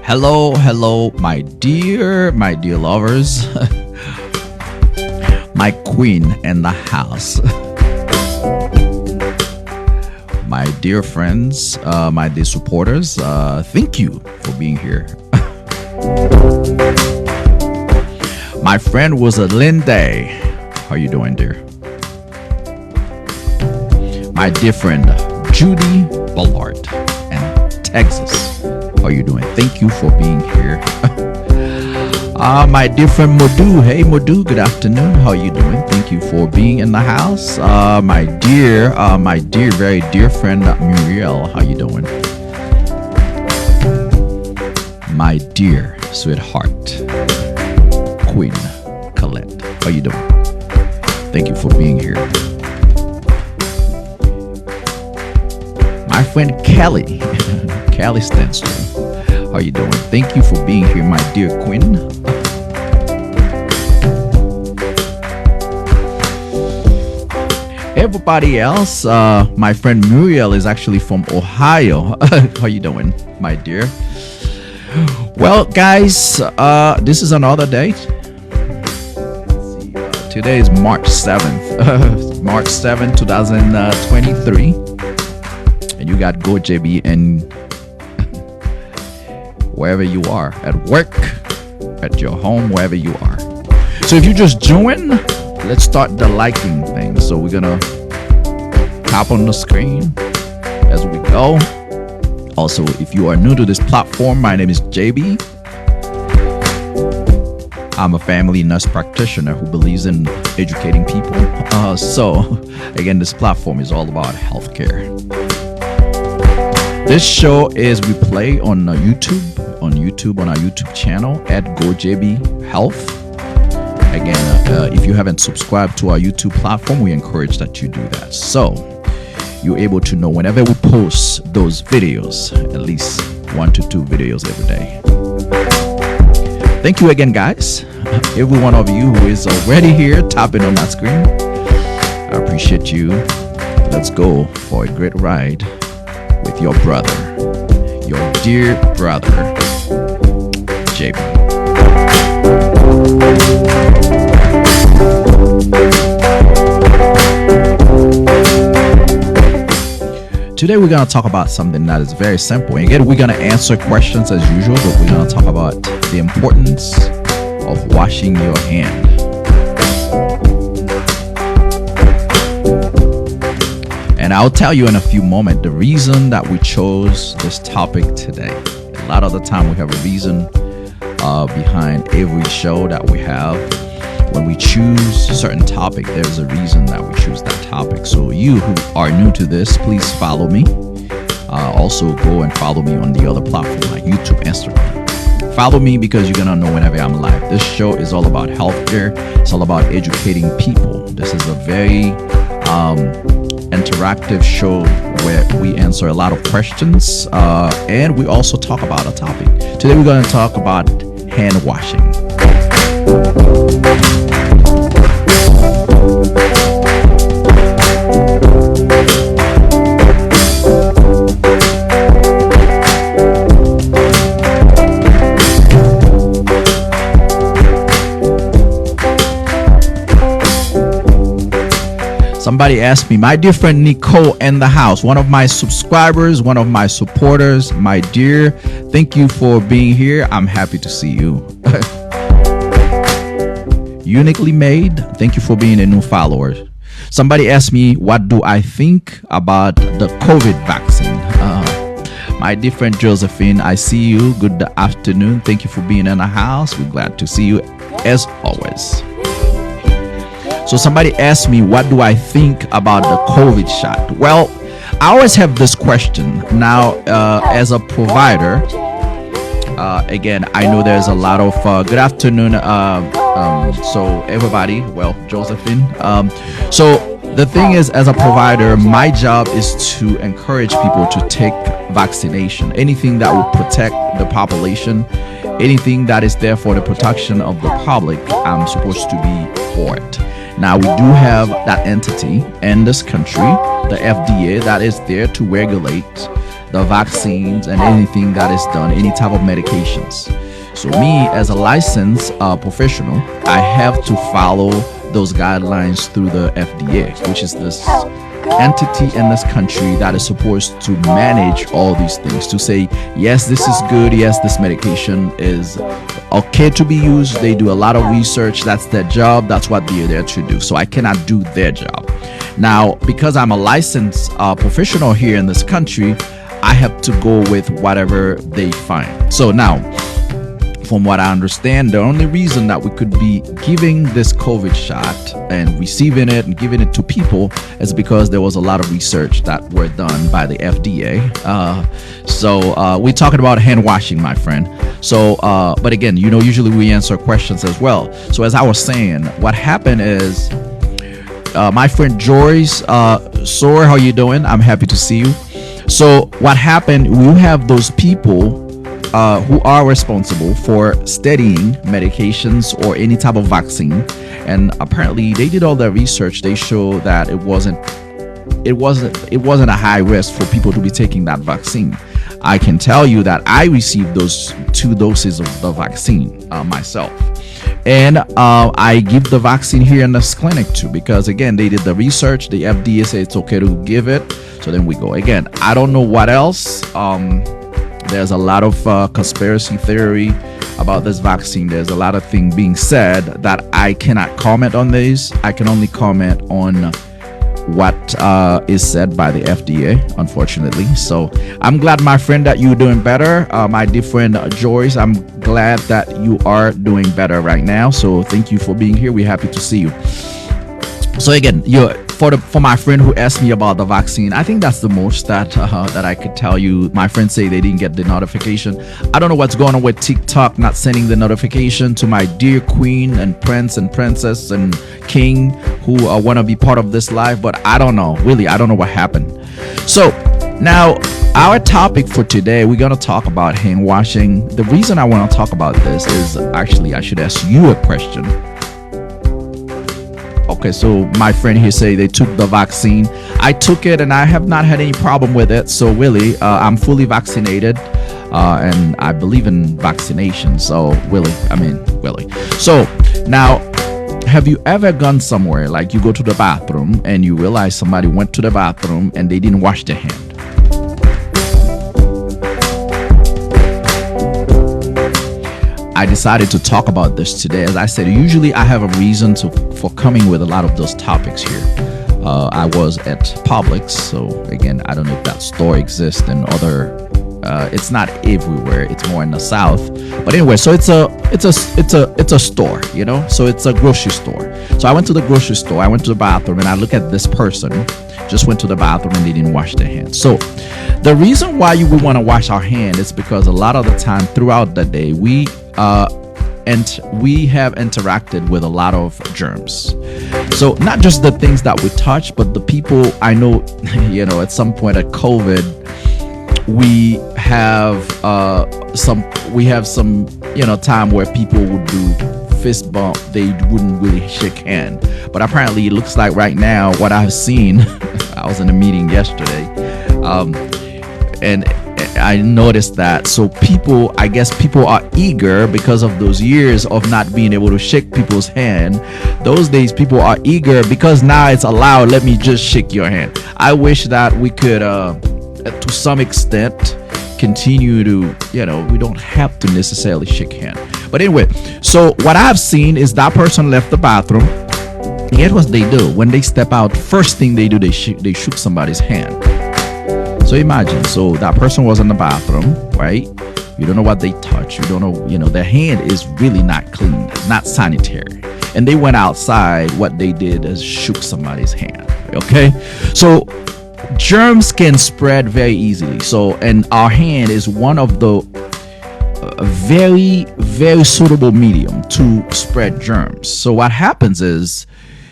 Hello, my dear lovers, my queen in the house, my dear friends, my dear supporters. Thank you for being here. My friend was a Linday. How you doing, dear? My dear friend Judy Ballard in Texas. How you doing? Thank you for being here. My dear friend Modu. Hey Modu, good afternoon. How you doing? Thank you for being in the house. My dear, very dear friend Muriel. How you doing? My dear sweetheart Queen Colette. How you doing? Thank you for being here. My friend Kelly. Kelly Stenstrom. How you doing? Thank you for being here, my dear queen. Everybody else, my friend Muriel is actually from Ohio. How you doing, my dear? Well, guys, this is another day. Today is March 7th. March 7th, 2023. And you got Go JB and wherever you are, at work, at your home, wherever you are. So if you just join, let's start the liking thing. So we're gonna tap on the screen as we go. Also, if you are new to this platform, my name is JB. I'm a family nurse practitioner who believes in educating people. So again, this platform is all about healthcare. This show is we play on YouTube on our YouTube channel at GoJB Health. Again, if you haven't subscribed to our YouTube platform, we encourage that you do that. So you're able to know whenever we post those videos, at least 1 to 2 videos every day. Thank you again, guys. Every one of you who is already here tapping on that screen, I appreciate you. Let's go for a great ride with your brother, your dear brother, JB. Today we're going to talk about something that is very simple. And again, we're going to answer questions as usual, but we're going to talk about the importance of washing your hand. And I'll tell you in a few moments the reason that we chose this topic today. A lot of the time we have a reason behind every show that we have. When we choose a certain topic, there's a reason that we choose that topic. So you who are new to this, please follow me. Also go and follow me on the other platform like YouTube, Instagram. Follow me because you're gonna know whenever I'm live. This show is all about healthcare. It's all about educating people. This is a very interactive show where we answer a lot of questions and we also talk about a topic. Today we're going to talk about hand washing. Somebody asked me, my dear friend Nicole in the house, one of my subscribers, one of my supporters, my dear, thank you for being here. I'm happy to see you. Uniquely made, thank you for being a new follower. Somebody asked me, what do I think about the COVID vaccine? My dear friend Josephine, I see you. Good afternoon. Thank you for being in the house. We're glad to see you as always. So somebody asked me, what do I think about the COVID shot? Well, I always have this question. Now, as a provider, again, I know there's a lot of, good afternoon. So everybody, well, Josephine. So the thing is, as a provider, my job is to encourage people to take vaccination. Anything that will protect the population, anything that is there for the protection of the public, I'm supposed to be for it. Now, we do have that entity in this country, the FDA, that is there to regulate the vaccines and anything that is done, any type of medications. So me as a licensed professional, I have to follow those guidelines through the FDA, which is this entity in this country that is supposed to manage all these things, to say yes, this is good, yes, this medication is okay to be used. They do a lot of research. That's their job. That's what they're there to do. So I cannot do their job. Now, because I'm a licensed professional here in this country, I have to go with whatever they find. So now, from what I understand, the only reason that we could be giving this COVID shot and receiving it and giving it to people is because there was a lot of research that were done by the FDA. So we're talking about hand washing, my friend. So, but again, usually we answer questions as well. So as I was saying, what happened is, my friend Joyce, Sor, how you doing? I'm happy to see you. So what happened, we have those people who are responsible for studying medications or any type of vaccine, and apparently they did all their research. They show that it wasn't a high risk for people to be taking that vaccine. I can tell you that I received those 2 doses of the vaccine myself, and I give the vaccine here in this clinic too, because again, they did the research. The FDA said it's okay to give it, so then we go. Again, I don't know what else. There's a lot of conspiracy theory about this vaccine. There's a lot of things being said that I cannot comment on these. I can only comment on what is said by the FDA, unfortunately. So I'm glad, my friend, that you're doing better. My dear friend Joyce, I'm glad that you are doing better right now. So thank you for being here. We're happy to see you. So again, for my friend who asked me about the vaccine, I think that's the most that I could tell you. My friends say they didn't get the notification. I don't know what's going on with TikTok not sending the notification to my dear queen and prince and princess and king who want to be part of this live, but I don't know. Really, I don't know what happened. So now, our topic for today, we're going to talk about hand washing. The reason I want to talk about this is actually I should ask you a question. Okay, so my friend here say they took the vaccine. I took it and I have not had any problem with it. So really, I'm fully vaccinated, and I believe in vaccination. So really. So now, have you ever gone somewhere like you go to the bathroom and you realize somebody went to the bathroom and they didn't wash their hand? I decided to talk about this today. As I said, usually I have a reason for coming with a lot of those topics here. I was at Publix, so again, I don't know if that store exists in other. It's not everywhere. It's more in the South. But anyway, so it's a store, So it's a grocery store. So I went to the grocery store. I went to the bathroom and I look at this person. Just went to the bathroom and they didn't wash their hands. So the reason why you would want to wash our hand is because a lot of the time throughout the day we have interacted with a lot of germs. So not just the things that we touch, but the people I know, at some point at COVID, we have some time where people would do fist bump. They wouldn't really shake hand. But apparently it looks like right now what I've seen, I was in a meeting yesterday, and I noticed that. So I guess people are eager because of those years of not being able to shake people's hand. Those days people are eager because now it's allowed. Let me just shake your hand. I wish that we could, to some extent, continue to, we don't have to necessarily shake hand. But anyway, so what I've seen is that person left the bathroom. Guess what they do? When they step out, first thing they do, they shook somebody's hand. So imagine, so that person was in the bathroom, right? You don't know what they touch. You don't know, their hand is really not clean, not sanitary. And they went outside. What they did is shook somebody's hand. Okay? So germs can spread very easily. So, and our hand is one of the very, very suitable medium to spread germs. So what happens is,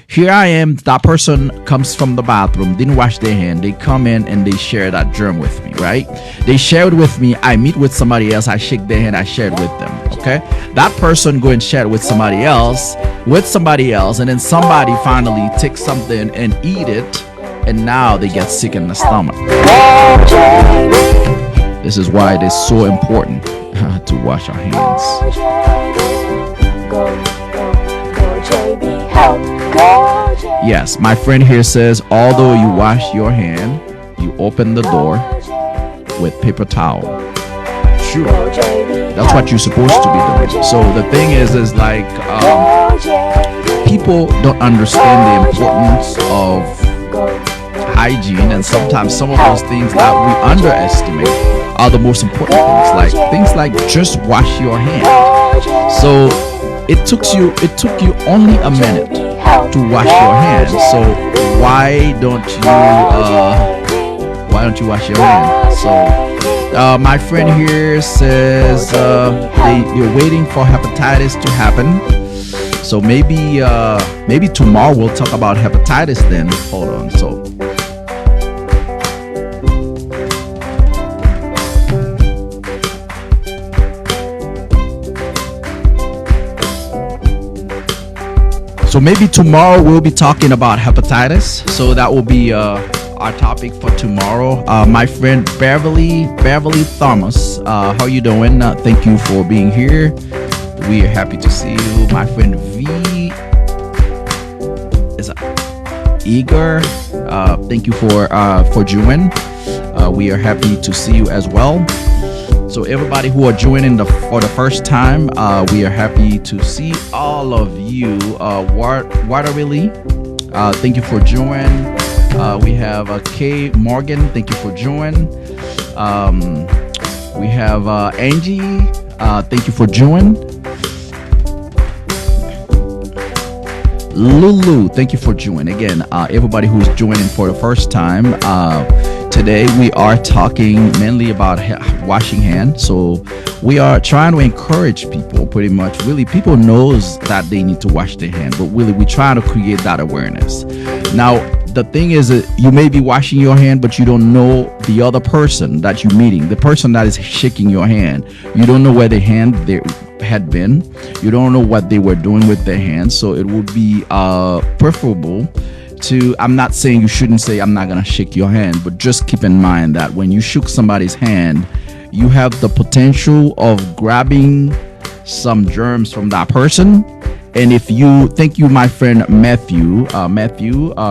here I am, that person comes from the bathroom, didn't wash their hand. They come in and they share that germ with me, right? They share it with me. I meet with somebody else. I shake their hand. I share it with them, okay? That person go and share it with somebody else, and then somebody finally takes something and eat it, and now they get sick in the stomach. This is why it is so important to wash our hands. Yes, my friend here says, although you wash your hand, you open the door with paper towel. Sure, that's what you're supposed to be doing. So the thing is like people don't understand the importance of hygiene, and sometimes some of those things that we underestimate are the most important things like just wash your hand. So it took you only a minute to wash your hands. So why don't you wash your hands? So my friend here says you're waiting for hepatitis to happen. So maybe tomorrow we'll talk about hepatitis then. Hold on. So maybe tomorrow we'll be talking about hepatitis. So that will be our topic for tomorrow. My friend Beverly Thomas, how you doing? Thank you for being here. We are happy to see you. My friend V is eager. Thank you for joining. We are happy to see you as well. So everybody who are joining for the first time, we are happy to see all of you. Waterly, thank you for joining. We have Kay Morgan, thank you for joining. We have Angie, thank you for joining. Lulu, thank you for joining. Again, everybody who's joining for the first time, today we are talking mainly about washing hands. So we are trying to encourage people, pretty much. Really, people knows that they need to wash their hands, but really we try to create that awareness. Now, the thing is that you may be washing your hand, but you don't know the other person that you're meeting, the person that is shaking your hand. You don't know where their hand had been. You don't know what they were doing with their hands. So it would be preferable to, I'm not saying you shouldn't say I'm not gonna shake your hand, but just keep in mind that when you shook somebody's hand, you have the potential of grabbing some germs from that person. And if you, thank you, my friend Matthew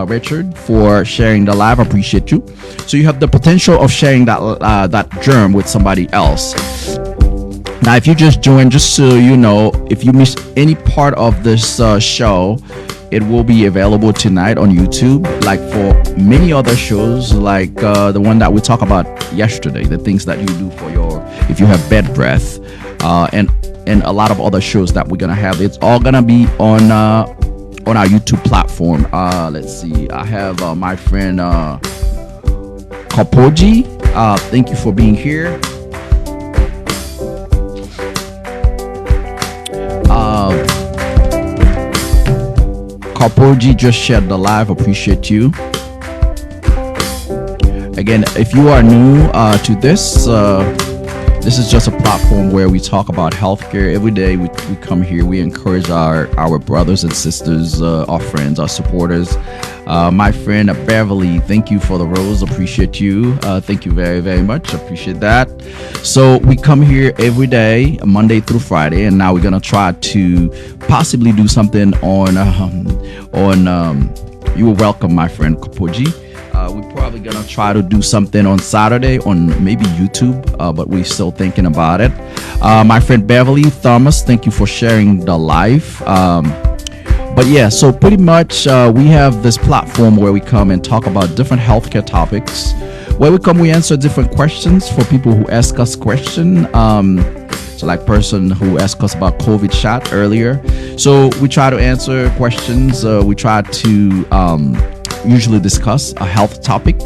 Richard, for sharing the live. I appreciate you. So you have the potential of sharing that germ with somebody else. Now, if you just joined, just so you know, if you miss any part of this show, it will be available tonight on YouTube, like for many other shows, like the one that we talked about yesterday, the things that you do for if you have bad breath, and a lot of other shows that we're gonna have. It's all gonna be on our YouTube platform. Let's see. I have my friend Kapoji. Thank you for being here. Kapoji just shared the live. Appreciate you. Again, if you are new to this. This is just a platform where we talk about healthcare. Every day we come here, we encourage our brothers and sisters, our friends, our supporters. My friend Beverly, thank you for the rose. Appreciate you. Thank you very, very much. Appreciate that. So we come here every day, Monday through Friday, and now we're gonna try to possibly do something on. You are welcome, my friend Kapoji. We're probably gonna try to do something on Saturday on maybe YouTube, but we're still thinking about it. My friend Beverly Thomas, thank you for sharing the live. But yeah, so pretty much we have this platform where we come and talk about different healthcare topics. Where we answer different questions for people who ask us questions. So like person who asked us about COVID shot earlier. So we try to answer questions. We try to usually discuss a health topic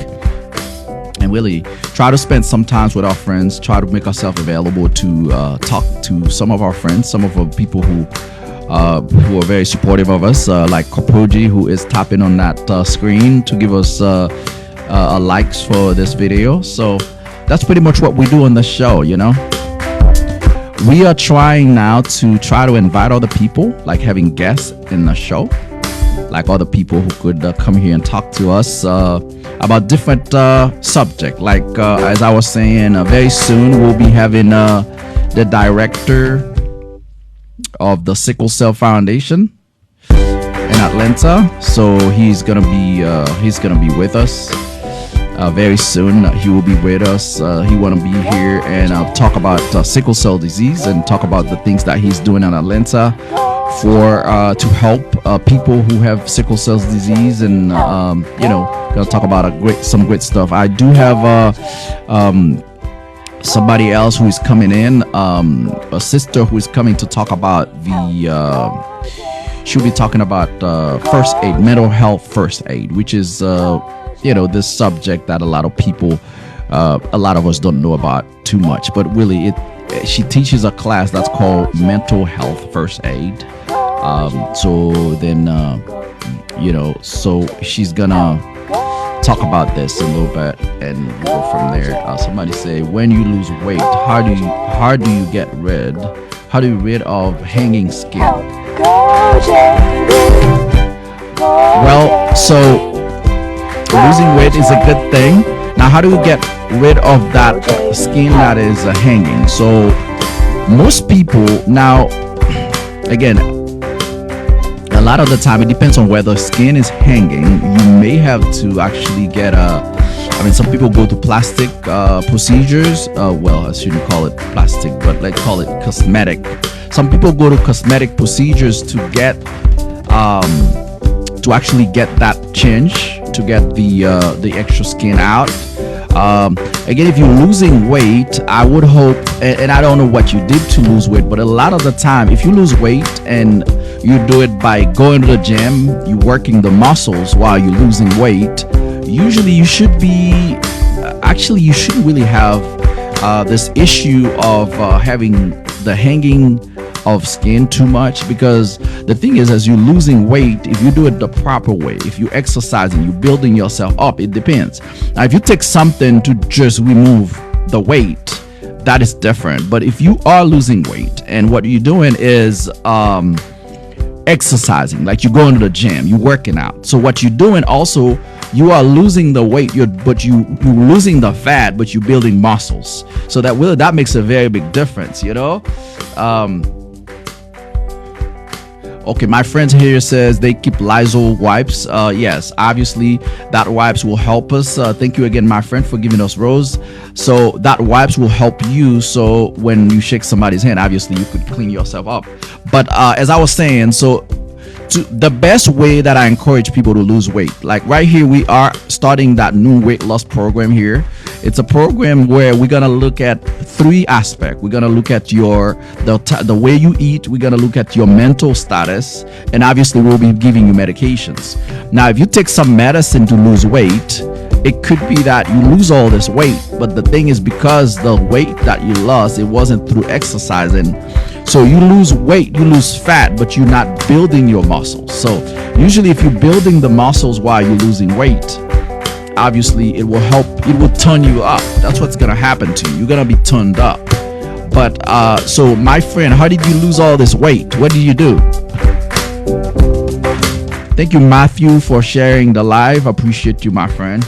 and really try to spend some time with our friends, try to make ourselves available to talk to some of our friends, some of our people who are very supportive of us, like Kopoji, who is tapping on that screen to give us likes for this video. So that's pretty much what we do on the show, you know. We are trying now to invite other people, like having guests in the show. like other people who could come here and talk to us about different subject. Like as I was saying, very soon we'll be having the director of the Sickle Cell Foundation in Atlanta. So he's gonna be with us very soon. He will be with us. He want to be here and talk about sickle cell disease and talk about the things that he's doing in Atlanta for to help people who have sickle cell disease, and gonna talk about some great stuff. I do have somebody else who is coming in, a sister who is coming to talk about she'll be talking about first aid, mental health first aid, which is this subject that a lot of us don't know about too much, but really she teaches a class that's called mental health first aid. So she's gonna talk about this a little bit and we'll go from there. Somebody say, when you lose weight, how do you rid of hanging skin? Well, so losing weight is a good thing. Now, how do we get rid of that skin that is hanging? So most people now, again, a lot of the time it depends on where the skin is hanging. You may have to actually get some people go to plastic procedures. I shouldn't call it plastic, but let's call it cosmetic. Some people go to cosmetic procedures to get to actually get that change, to get the extra skin out. Again, if you're losing weight, I would hope, and I don't know what you did to lose weight, but a lot of the time, if you lose weight and you do it by going to the gym, you working the muscles while you're losing weight, usually you should be, you shouldn't really have this issue of having the hanging of skin too much, because the thing is, as you're losing weight, if you do it the proper way, if you exercise and you're building yourself up, it depends. Now, if you take something to just remove the weight, that is different. But if you are losing weight and what you're doing is exercising, like you're going to the gym, you're working out, so what you're doing also, you are losing the weight, you're losing the fat, but you're building muscles. So that makes a very big difference, Okay, my friend here says they keep Lysol wipes. Yes, obviously that wipes will help us. Thank you again, my friend, for giving us Rose. So that wipes will help you. So when you shake somebody's hand, obviously you could clean yourself up. But as I was saying, the best way that I encourage people to lose weight, like right here, we are starting that new weight loss program here. It's a program where we're gonna look at 3 aspects. We're gonna look at the way you eat. We're gonna look at your mental status, and obviously we'll be giving you medications. Now, if you take some medicine to lose weight, it could be that you lose all this weight, but the thing is, because the weight that you lost, it wasn't through exercising. So you lose weight, you lose fat, but you're not building your muscles. So usually if you're building the muscles while you're losing weight, obviously it will help, it will turn you up. That's what's gonna happen to you. You're gonna be turned up. But so my friend, how did you lose all this weight? What did you do? Thank you, Matthew, for sharing the live. Appreciate you, my friend.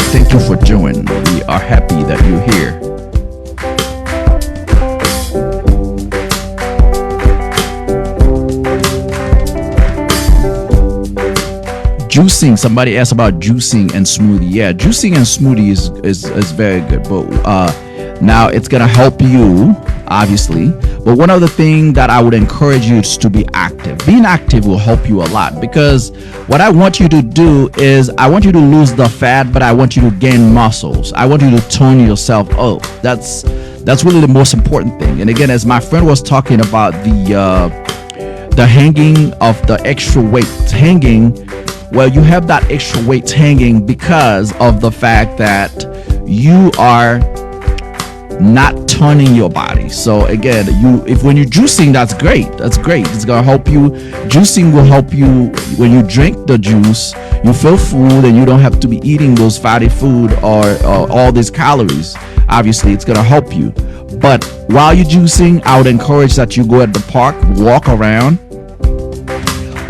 Thank you for joining. We are happy that you're here. Juicing. Somebody asked about juicing and smoothie. Yeah, juicing and smoothie is very good. But now it's gonna help you, obviously. But one other thing that I would encourage you is to be active. Being active will help you a lot, because what I want you to do is I want you to lose the fat, but I want you to gain muscles. I want you to tone yourself up. That's really the most important thing. And again, as my friend was talking about the hanging of the extra weight hanging, well, you have that extra weight hanging because of the fact that you are not turning your body. So again, when you're juicing, that's great. It's gonna help you. Juicing will help you when you drink the juice. You feel food and you don't have to be eating those fatty food or all these calories. Obviously, it's gonna help you. But while you're juicing, I would encourage that you go at the park, walk around.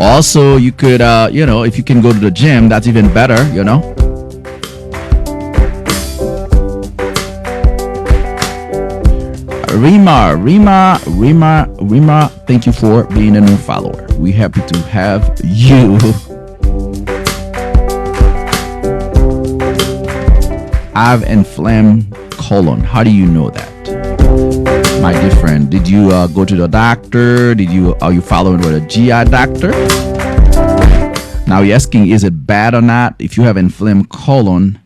Also, you could, if you can go to the gym, that's even better. Rima, thank you for being a new follower. We're happy to have you. I've inflamed colon. How do you know that? My dear friend, did you go to the doctor? Are you following with a GI doctor? Now you're asking, is it bad or not? If you have inflamed colon,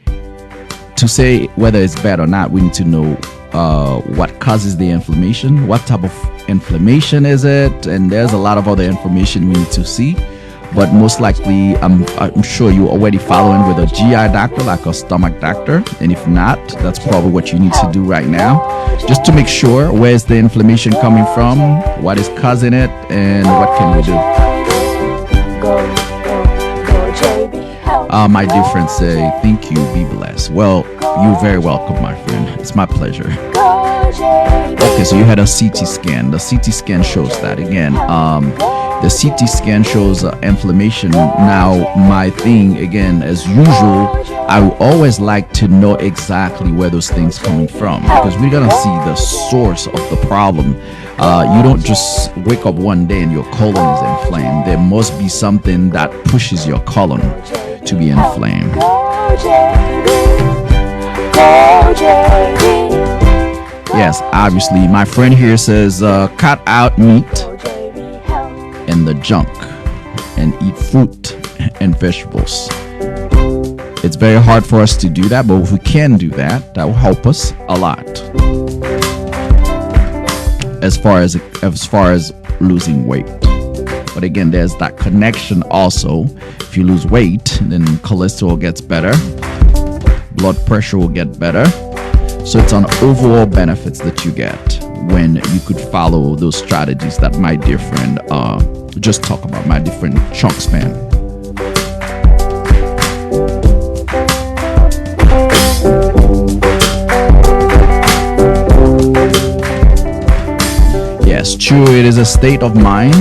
to say whether it's bad or not, we need to know what causes the inflammation, what type of inflammation is it, and there's a lot of other information we need to see. But most likely, I'm sure you're already following with a GI doctor, like a stomach doctor. And if not, that's probably what you need to do right now, just to make sure where's the inflammation coming from, what is causing it, and what can we do. My dear friend say, thank you, be blessed. Well, you're very welcome, my friend. It's my pleasure. Okay, so you had a CT scan. The CT scan shows that again. The CT scan shows inflammation. Now, my thing, again, as usual, I would always like to know exactly where those things coming from, because we're going to see the source of the problem. You don't just wake up one day and your colon is inflamed. There must be something that pushes your colon to be inflamed. Yes, obviously. My friend here says, cut out meat and the junk and eat fruit and vegetables. It's very hard for us to do that, but if we can do that, that will help us a lot as far as losing weight. But again, there's that connection also. If you lose weight, then cholesterol gets better, blood pressure will get better. So it's an overall benefits that you get when you could follow those strategies that my dear friend just talked about, my different chunks, man. Yes, true, it is a state of mind.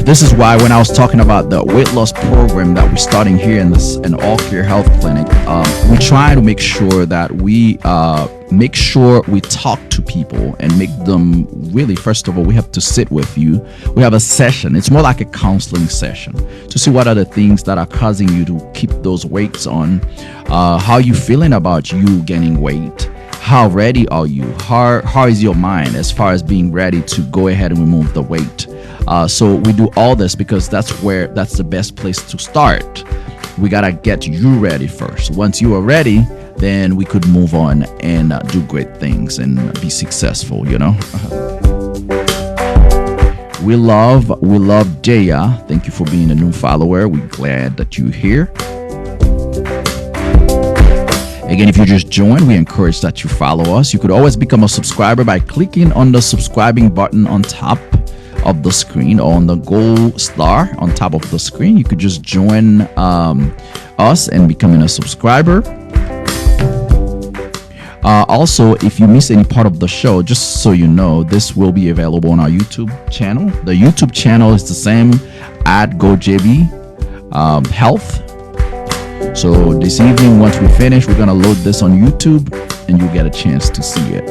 This is why when I was talking about the weight loss program that we're starting here in All Care Health Clinic, we try to make sure that we talk to people and make them really, first of all, we have to sit with you. We have a session. It's more like a counseling session to see what are the things that are causing you to keep those weights on. How are you feeling about you gaining weight? How ready are you? How is your mind as far as being ready to go ahead and remove the weight? So we do all this because that's the best place to start. We gotta get you ready first. Once you are ready, then we could move on and do great things and be successful, We love Jaya. Thank you for being a new follower. We're glad that you're here. Again, if you just joined, we encourage that you follow us. You could always become a subscriber by clicking on the subscribing button on top of the screen, or on the gold star on top of the screen. You could just join us and becoming a subscriber. Also, if you miss any part of the show, just so you know, this will be available on our YouTube channel. The YouTube channel is the same, at GoJB Health. So this evening, once we finish, we're gonna load this on YouTube and you'll get a chance to see it.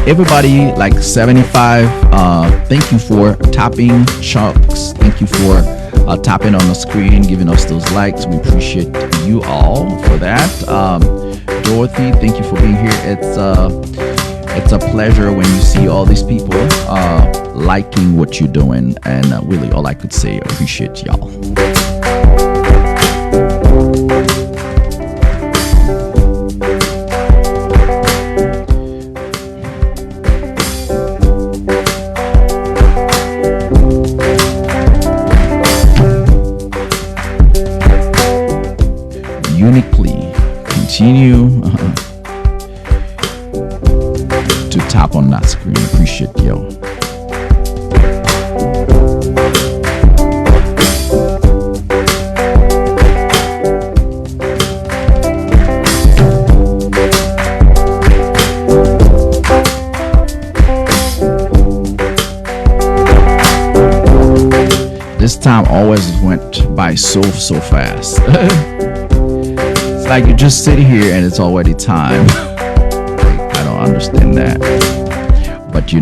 Everybody, like 75, thank you for tapping Chucks. Thank you for tapping on the screen, giving us those likes. We appreciate you all for that. Dorothy, thank you for being here. It's a pleasure when you see all these people liking what you're doing, and really all I could say, appreciate y'all. Uniquely continue to tap on that screen. Appreciate you. time always went by so fast. It's like you just sit here and it's already time. I don't understand that. But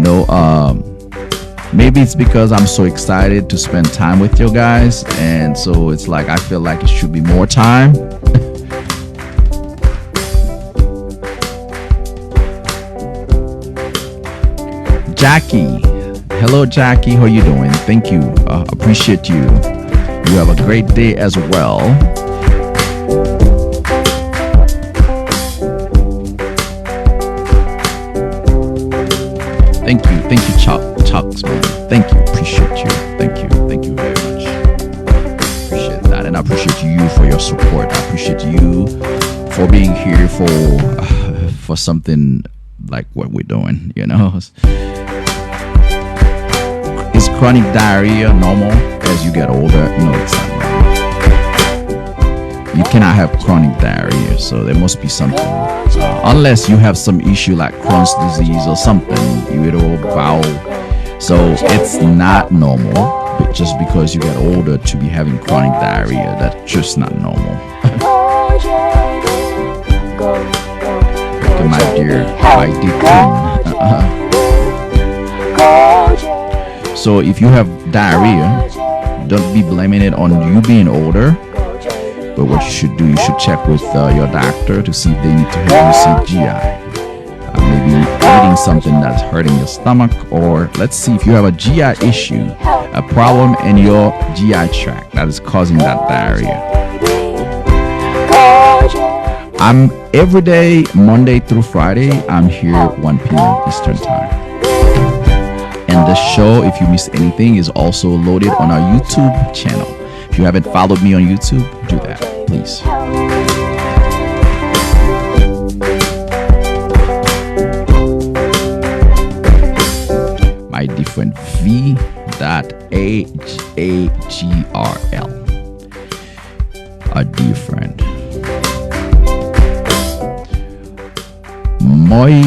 maybe it's because I'm so excited to spend time with you guys, and so it's like I feel like it should be more time. Jackie, hello Jackie, how you doing? Thank you, appreciate you. You have a great day as well. Thank you, Chucks, man. Thank you, appreciate you. Thank you very much. Appreciate that, and I appreciate you for your support. I appreciate you for being here for something like what we're doing. Is chronic diarrhea normal as you get older? No, it's not normal. You cannot have chronic diarrhea, so there must be something. Unless you have some issue like Crohn's disease or something, bowel. So it's not normal, but just because you get older to be having chronic diarrhea, that's just not normal. Okay, my dear queen. So if you have diarrhea, don't be blaming it on you being older. But what you should do, you should check with your doctor to see if they need to help you see GI. Maybe eating something that's hurting your stomach, or let's see if you have a GI issue, a problem in your GI tract that is causing that diarrhea. I'm every day, Monday through Friday, I'm here 1 p.m. Eastern Time. And the show, if you miss anything, is also loaded on our YouTube channel. If you haven't followed me on YouTube, do that, please. My different V.AGRL. A different. My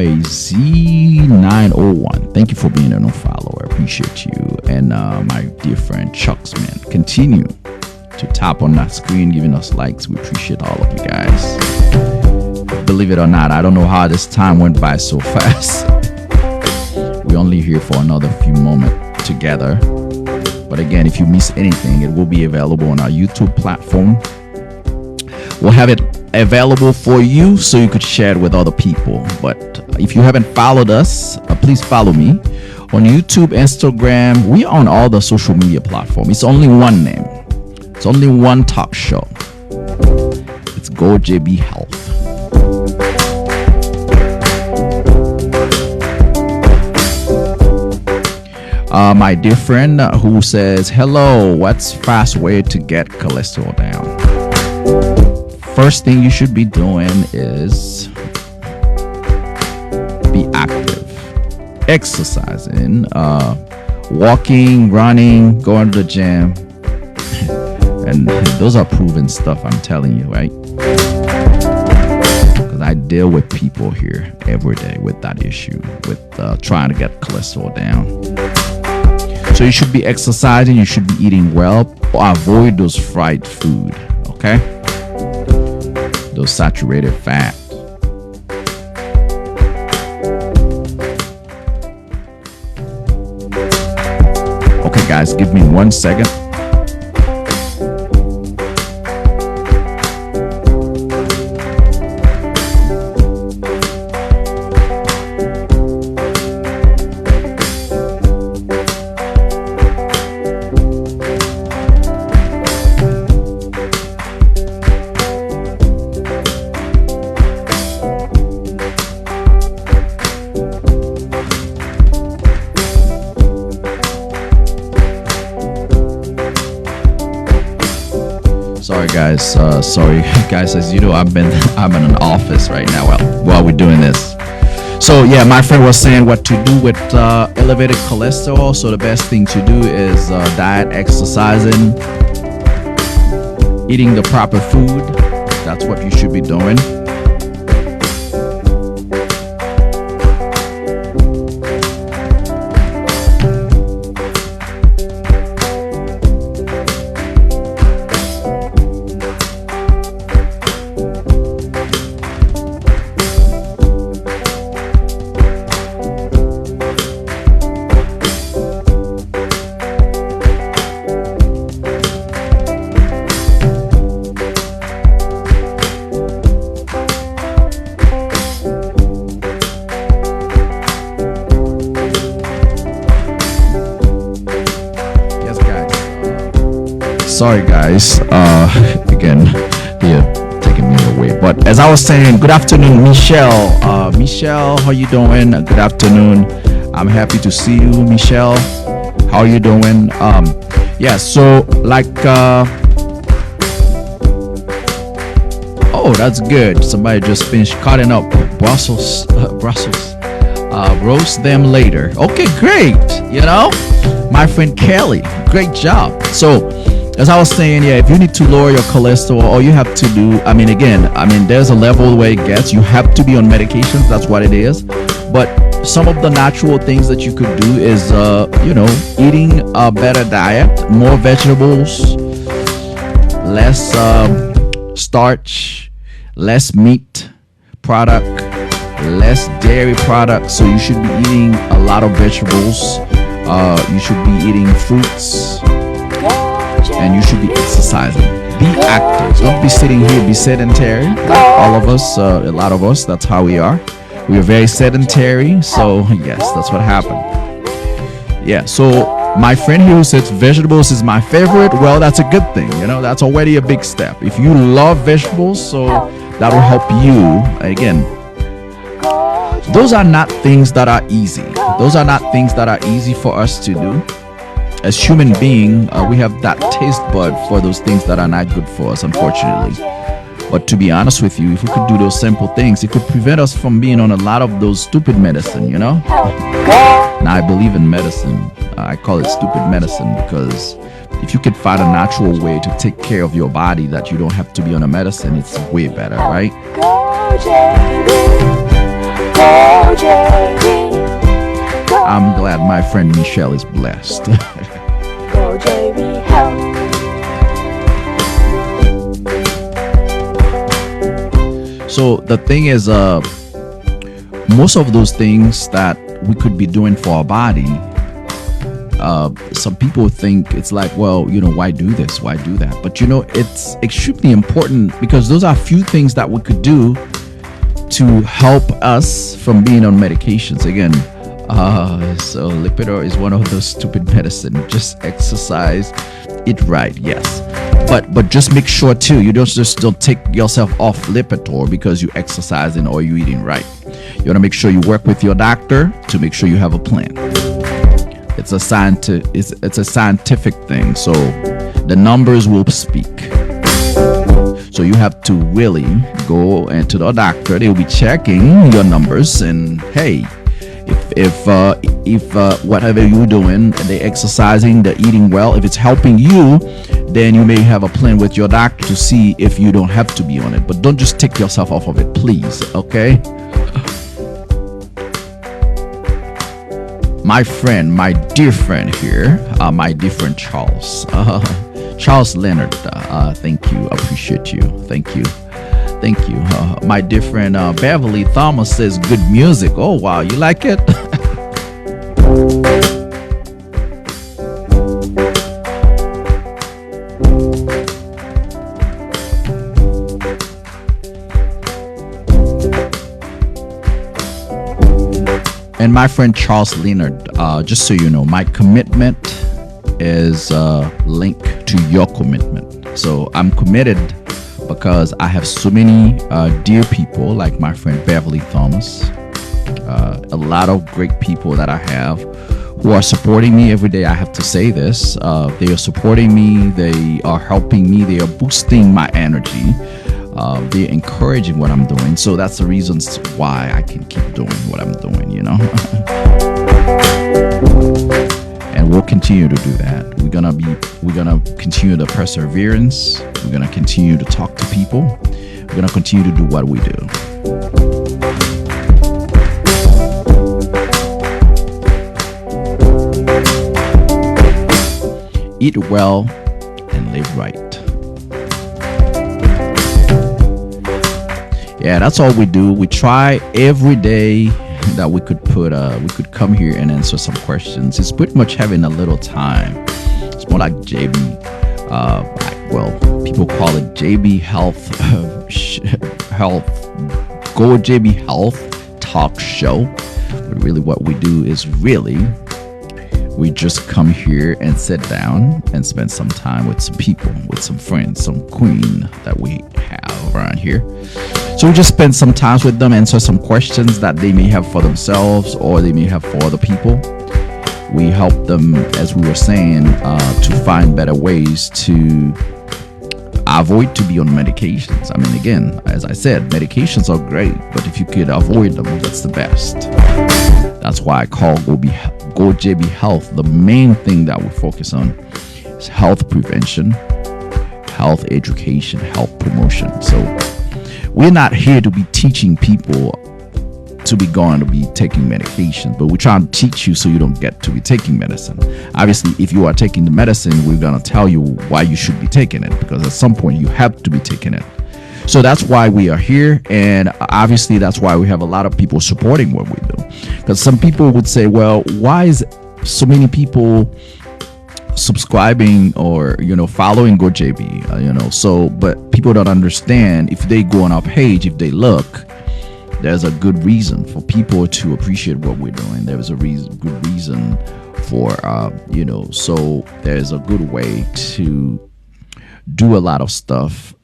Z901. Thank you for being a new follower. I appreciate you. And my dear friend Chucks, man, continue to tap on that screen, giving us likes. We appreciate all of you guys. Believe it or not, I don't know how this time went by so fast. We're only here for another few moments together. But again, if you miss anything, it will be available on our YouTube platform. We'll have it available for you so you could share it with other people. But if you haven't followed us, please follow me on YouTube, Instagram. We are on all the social media platforms. It's only one name. It's only one talk show. It's Go JB Health. My dear friend who says, hello, what's fast way to get cholesterol down? First thing you should be doing is be active, exercising, walking, running, going to the gym. And those are proven stuff, I'm telling you, right? Because I deal with people here every day with that issue, with trying to get cholesterol down. So you should be exercising, you should be eating well, avoid those fried food, okay? Those saturated fat. Okay, guys, give me 1 second. Sorry guys, as you know, I'm in an office right now while we're doing this. So yeah, my friend was saying what to do with elevated cholesterol. So the best thing to do is diet, exercising, eating the proper food. That's what you should be doing. Sorry, guys. Again, they're taking me away. But as I was saying, good afternoon, Michelle. Michelle, how you doing? Good afternoon. I'm happy to see you, Michelle. How are you doing? Yeah. So like, oh, that's good. Somebody just finished cutting up Brussels. Brussels. Roast them later. Okay, great. You know, my friend Kelly, great job. So, as I was saying, yeah, if you need to lower your cholesterol, all you have to do, there's a level where it gets. You have to be on medications. That's what it is. But some of the natural things that you could do is, eating a better diet, more vegetables, less starch, less meat product, less dairy products. So you should be eating a lot of vegetables. You should be eating fruits, and you should be exercising. Be active. Don't be sitting here, be sedentary. All of us, a lot of us, that's how we are. We are very sedentary. So yes, that's what happened. Yeah. So my friend here who says vegetables is my favorite. Well, that's a good thing. That's already a big step. If you love vegetables, so that will help you. Again, those are not things that are easy. Those are not things that are easy for us to do. As human beings, we have that taste bud for those things that are not good for us, unfortunately. But to be honest with you, if we could do those simple things, it could prevent us from being on a lot of those stupid medicine, Now, I believe in medicine. I call it stupid medicine because if you could find a natural way to take care of your body that you don't have to be on a medicine, it's way better, right? I'm glad my friend Michelle is blessed. So the thing is, most of those things that we could be doing for our body, some people think it's like, well, why do this? Why do that? But it's extremely important because those are few things that we could do to help us from being on medications. Again, so Lipitor is one of those stupid medicine. Just exercise, eat right, yes. But just make sure too, you don't take yourself off Lipitor because you exercising or you eating right. You want to make sure you work with your doctor to make sure you have a plan. It's a scientific thing, so the numbers will speak. So you have to really go into the doctor. They'll be checking your numbers, and hey, if whatever you're doing, the exercising, the eating well, if it's helping you, then you may have a plan with your doctor to see if you don't have to be on it. But don't just take yourself off of it, please. Okay. My friend, my dear friend here, my dear friend Charles. Charles Leonard, thank you. Appreciate you. Thank you. Thank you. My dear friend Beverly Thomas says good music. Oh, wow. You like it? And my friend Charles Leonard, just so you know, my commitment is linked to your commitment. So I'm committed because I have so many dear people like my friend Beverly Thomas, a lot of great people that I have who are supporting me every day. I have to say this. They are supporting me. They are helping me. They are boosting my energy. They're encouraging what I'm doing. So that's the reasons why I can keep doing what I'm doing, And we'll continue to do that. We're gonna continue the perseverance. We're gonna continue to talk to people. We're gonna continue to do what we do. Eat well and live right. Yeah, that's all we do. We try every day that we could come here and answer some questions. It's pretty much having a little time. It's more like JB, people call it JB Health, Go JB Health Talk Show. But really what we do is really We just come here and sit down and spend some time with some people, with some friends, some queen that we have around here. So we just spend some time with them, answer some questions that they may have for themselves or they may have for other people. We help them, as we were saying, to find better ways to avoid to be on medications. I mean, again, as I said, medications are great, but if you could avoid them, that's the best. That's why I call Go JB Health. The main thing that we focus on is health prevention, health education, health promotion. So we're not here to be teaching people to be going to be taking medication, but we're trying to teach you so you don't get to be taking medicine. Obviously, if you are taking the medicine, we're going to tell you why you should be taking it, because at some point you have to be taking it. So that's why we are here, and obviously that's why we have a lot of people supporting what we do. Because some people would say, well, why is so many people subscribing or following GoJB? So but people don't understand, if they go on our page, if they look, there's a good reason for people to appreciate what we're doing. There's a good reason for so there's a good way to do a lot of stuff.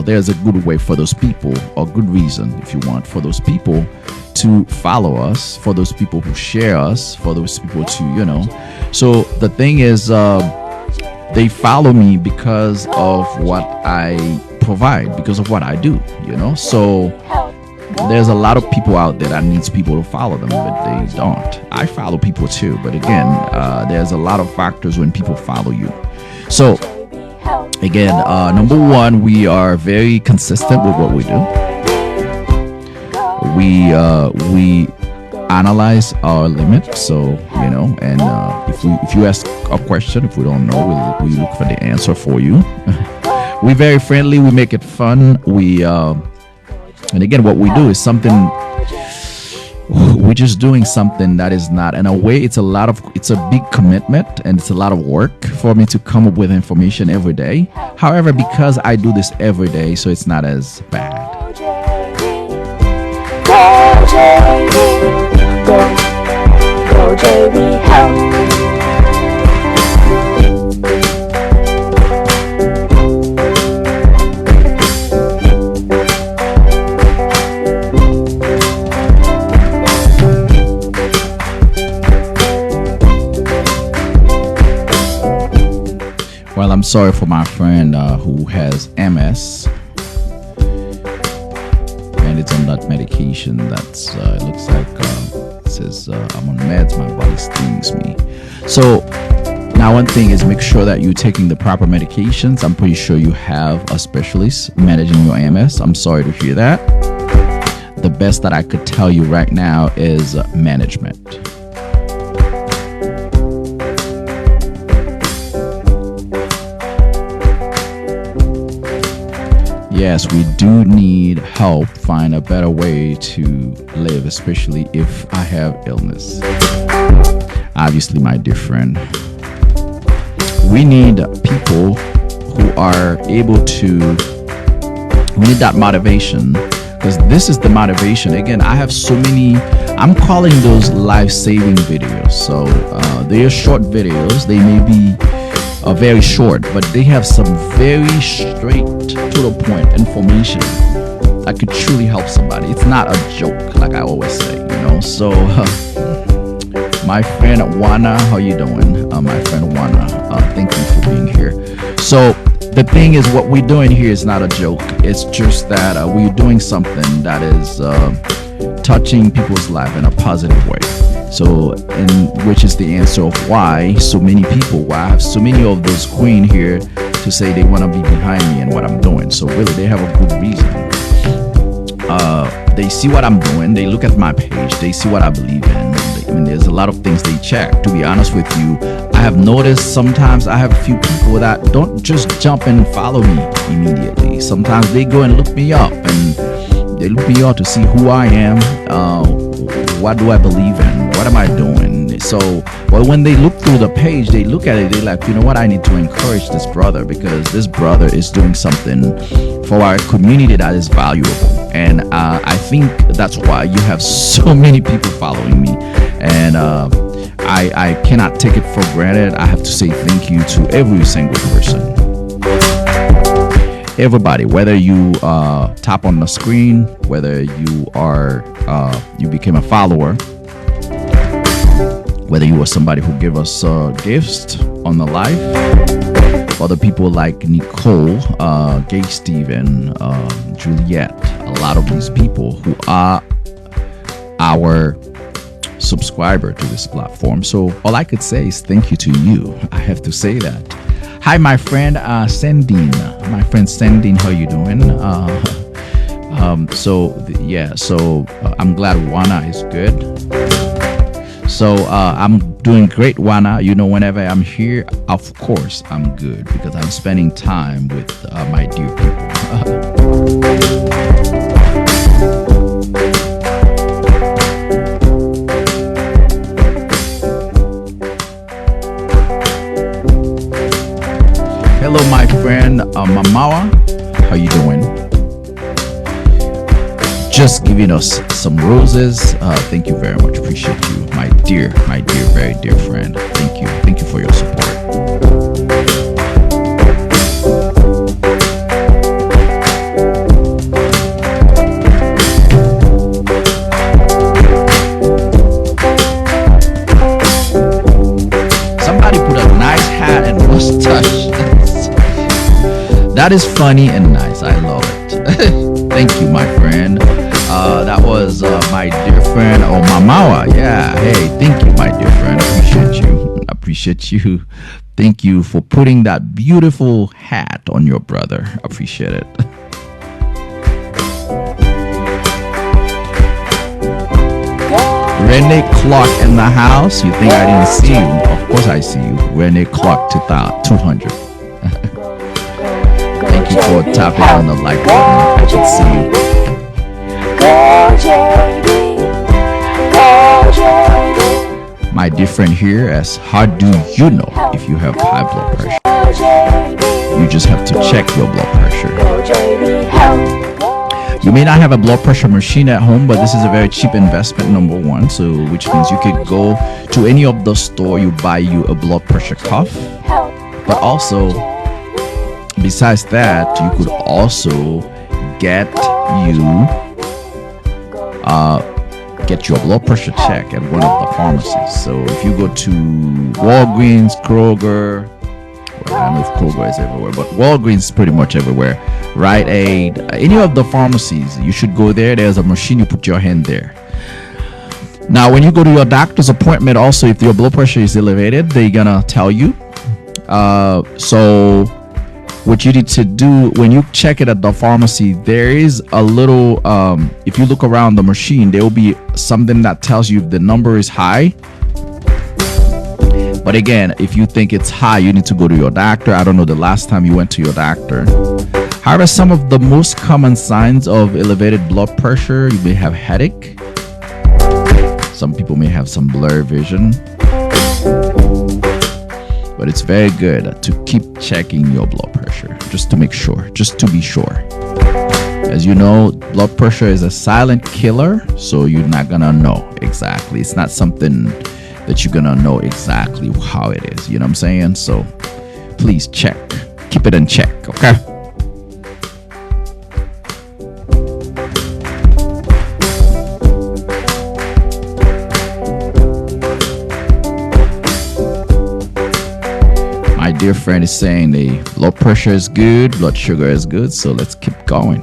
There's a good way for those people, or good reason, if you want, for those people to follow us, for those people who share us, for those people to, So the thing is, they follow me because of what I provide, because of what I do, So there's a lot of people out there that needs people to follow them, but they don't. I follow people too, but again, there's a lot of factors when people follow you. So again, number one, we are very consistent with what we do. We analyze our limit, so and if you ask a question, if we don't know, we look for the answer for you. We're very friendly. We make it fun. And again, what we do is something. We're just doing something that is not, in a way, it's a big commitment and it's a lot of work for me to come up with information every day. However, because I do this every day, so it's not as bad. Go JB Health. Well, I'm sorry for my friend who has MS, and it's on that medication. That's it looks like it says I'm on meds. My body stings me. So now, one thing is make sure that you're taking the proper medications. I'm pretty sure you have a specialist managing your MS. I'm sorry to hear that. The best that I could tell you right now is management. Yes, we do need help find a better way to live, especially if I have illness. Obviously, my dear friend, we need people who are able to, we need that motivation, because this is the motivation. Again, I have so many, I'm calling those life-saving videos. So they are short videos. They may be very short, but they have some very straight to the point information that could truly help somebody. It's not a joke, like I always say, So my friend Wana, how you doing? My friend Wana, thank you for being here. So the thing is, what we're doing here is not a joke. It's just that we're doing something that is touching people's life in a positive way. So, and which is the answer of why so many people, why I have so many of those queen here to say they want to be behind me and what I'm doing. So really, they have a good reason. They see what I'm doing. They look at my page. They see what I believe in. There's a lot of things they check. To be honest with you, I have noticed sometimes I have a few people that don't just jump in and follow me immediately. Sometimes they go and look me up, and they look me up to see who I am. What do I believe in? What am I doing? So, well, when they look through the page, they look at it, they're like, you know what? I need to encourage this brother, because this brother is doing something for our community that is valuable. And I think that's why you have so many people following me. And I cannot take it for granted. I have to say thank you to every single person. Everybody, whether you tap on the screen, whether you became a follower, whether you were somebody who gave us gifts on the live, other people like Nicole, Gay Steven, Juliet, a lot of these people who are our subscriber to this platform. So all I could say is thank you to you. I have to say that. Hi, my friend Sandine. My friend Sandine, how you doing? So I'm glad Wana is good. So I'm doing great, Wana. You know, whenever I'm here, of course I'm good because I'm spending time with my dear people. Hello, my friend Mamawa. How you doing? Just giving us some roses. Thank you very much. Appreciate you, my dear, very dear friend. Thank you for your support. Somebody put a nice hat and mustache. That is funny and nice. I love it. Thank you, my friend. That was my dear friend, Mamawa. Yeah. Hey, thank you, my dear friend. Appreciate you. Thank you for putting that beautiful hat on your brother. Appreciate it. Renee Clark in the house. You think I didn't see you? Of course I see you. Renee Clark 200. Thank you for tapping on the like button. I can see you. My dear friend here asks, how do you know if you have high blood pressure? You just have to check your blood pressure. You may not have a blood pressure machine at home, but this is a very cheap investment, number one. So, which means you could go to any of the store, you buy you a blood pressure cuff, but also besides that, you could also get your blood pressure check at one of the pharmacies. So if you go to Walgreens, Kroger, well, I don't know if Kroger is everywhere, but Walgreens is pretty much everywhere. Rite Aid, any of the pharmacies, you should go there. There's a machine, you put your hand there. Now, when you go to your doctor's appointment, also, if your blood pressure is elevated, they're gonna tell you. So what you need to do when you check it at the pharmacy, there is a little if you look around the machine, there will be something that tells you if the number is high. But again, if you think it's high, you need to go to your doctor. I don't know the last time you went to your doctor. However, some of the most common signs of elevated blood pressure, you may have headache. Some people may have some blurry vision. But it's very good to keep checking your blood pressure just to make sure, just to be sure. As you know, blood pressure is a silent killer, so you're not gonna know exactly. It's not something that you're gonna know exactly how it is. You know what I'm saying? So please check. Keep it in check, okay? Dear friend is saying the blood pressure is good, blood sugar is good, so let's keep going.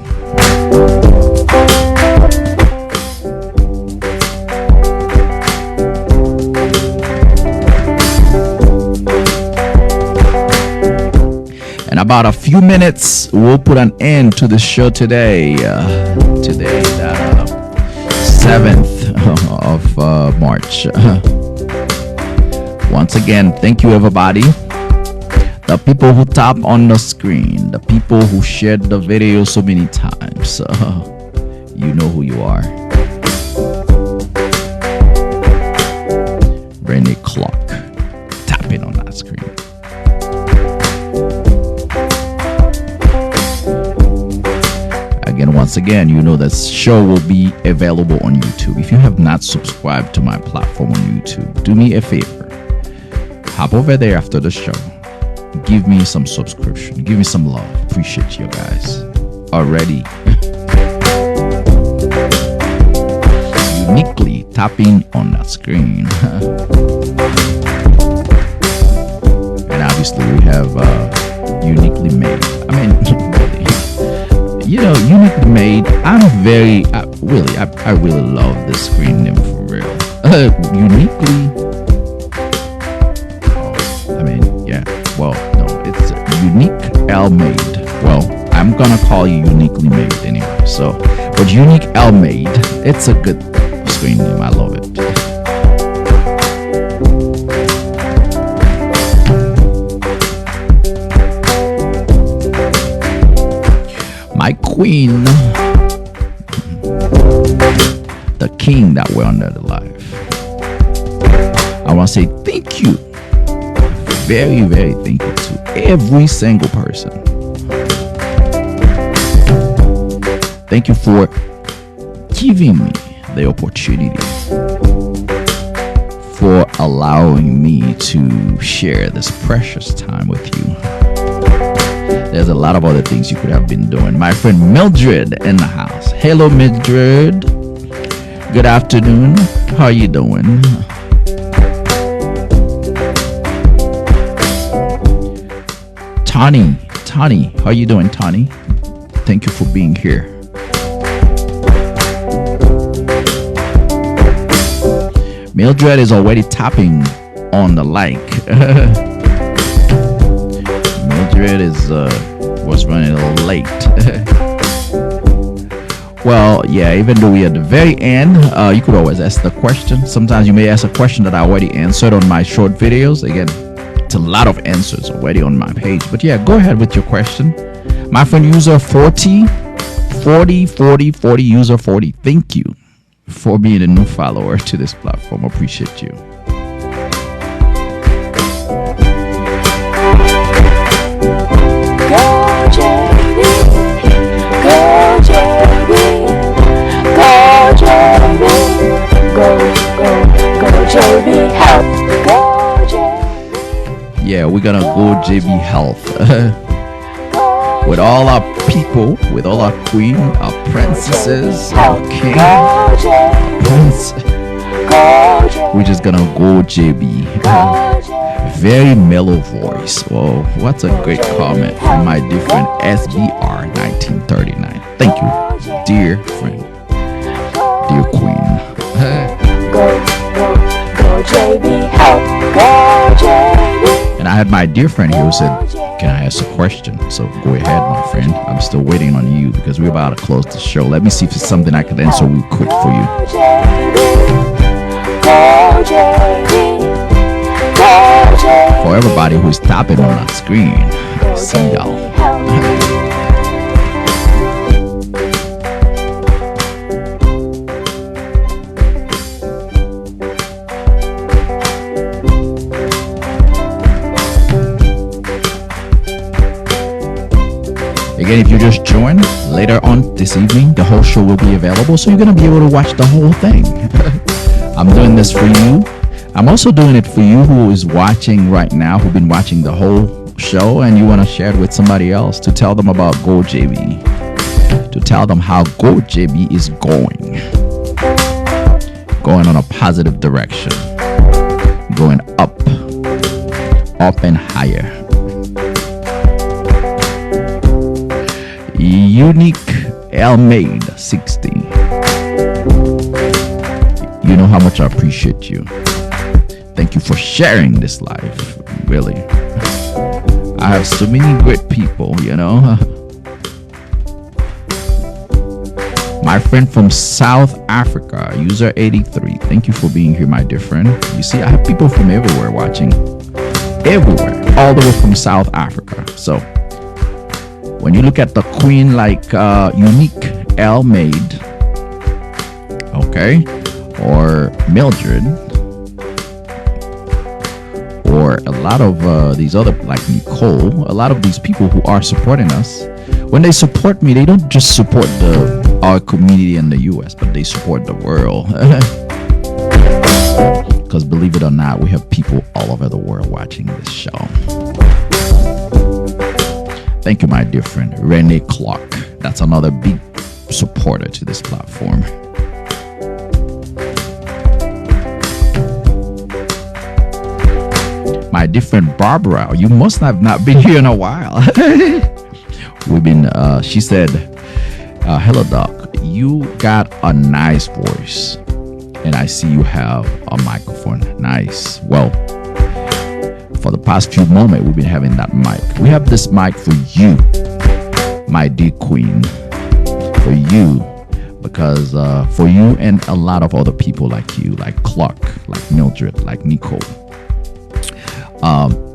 In about a few minutes, we'll put an end to the show today. Today, 7th of March. Once again, thank you, everybody. The people who tap on the screen, the people who shared the video so many times, you know who you are. Renee Clark, tapping on that screen. Again, once once again, you know this show will be available on YouTube. If you have not subscribed to my platform on YouTube, do me a favor. Hop over there after the show. Give me some subscription. Give me some love. Appreciate you guys. Already. Uniquely tapping on that screen. And obviously we have Uniquely Made. I mean, really, Uniquely Made. I really love this screen name for real. Uniquely. I mean, yeah. Well, no, it's Unique L Made. Well, I'm gonna call you Uniquely Made anyway. So, but Unique L Made, it's a good screen name. I love it. My queen, the king that we're under the life. I want to say thank you, very, very thank you to every single person. Thank you for giving me the opportunity, for allowing me to share this precious time with you. There's a lot of other things you could have been doing. My friend Mildred in the house. Hello, Mildred. Good afternoon. How are you doing? Tani, how are you doing, Tani? Thank you for being here. Mildred is already tapping on the like. Mildred was running a little late. Well, yeah, even though we're at the very end, you could always ask the question. Sometimes you may ask a question that I already answered on my short videos. Again, it's a lot of answers already on my page. But yeah, go ahead with your question. My friend user 40, user 40, thank you for being a new follower to this platform. Appreciate you. Yeah, we're gonna go JB Health. With all our people, with all our queen, our princesses, our king, our prince. We're just gonna go JB. Very mellow voice. Oh, what's a great comment from my dear friend SBR 1939. Thank you, dear friend, dear queen. Go JB, help, go JB. And I had my dear friend here who said, can I ask a question? So go ahead, my friend. I'm still waiting on you because we're about to close the show. Let me see if it's something I can answer real quick for you. For everybody who's tapping on that screen, see y'all. Again, if you just joined, later on this evening, the whole show will be available, so you're going to be able to watch the whole thing. I'm doing this for you. I'm also doing it for you who is watching right now, who've been watching the whole show, and you want to share it with somebody else to tell them about GoJB, to tell them how GoJB is going on a positive direction, going up and higher. Unique Almade 60. You know how much I appreciate you. Thank you for sharing this life. Really, I have so many great people, you know. My friend from South Africa, user 83. Thank you for being here, my dear friend. You see, I have people from everywhere watching. Everywhere, all the way from South Africa. So when you look at the queen like Unique Almade, okay, or Mildred, or a lot of these other, like Nicole, a lot of these people who are supporting us, When they support me, they don't just support the our community in the US, but they support the world. Because believe it or not, we have people all over the world watching this show. Thank you, my dear friend Renee Clark. That's another big supporter to this platform. My dear friend Barbara, you must have not been here in a while. We've been, she said, hello, Doc. You got a nice voice. And I see you have a microphone. Nice. Well, for the past few moments, we've been having that mic. We have this mic for you, my dear queen. For you. Because for you and a lot of other people like you, like Clark, like Mildred, like Nicole.